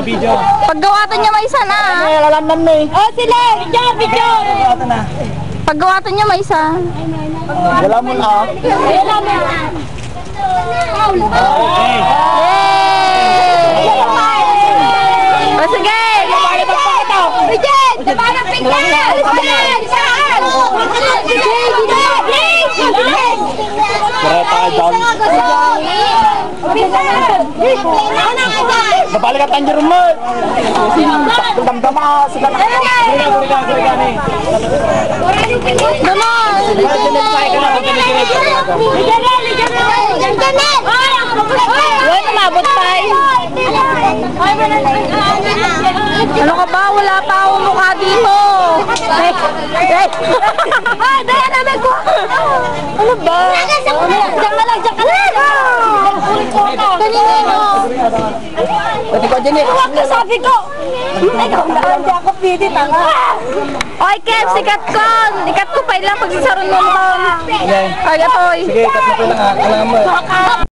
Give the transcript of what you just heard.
video. Paggawatan niya may isa na. Ay, lalamnan na eh. Oh, sila! Video! Paggawatan niya may isa. Wala mo na. Wala mo na. Okay. O sige! Bridget! Dabanang pinggan! Saan? Kaya tayo down. Nabalik ka tanjir mo. Damdama. Wala tumabot tayo. Ano ka ba? Wala pa akong mukha dito. Ano ba? Diyan ka lang. Kanina mo. Pati ko dyan eh. Huwag ka sabi ko. Ikaw na. Hindi ako pwede. Oy, Kev, sikat ko. Sikat ko pa ilang pagsasaron mo mo. Ay, atoy. Sige, kat mo ko lang. Kailangan mo.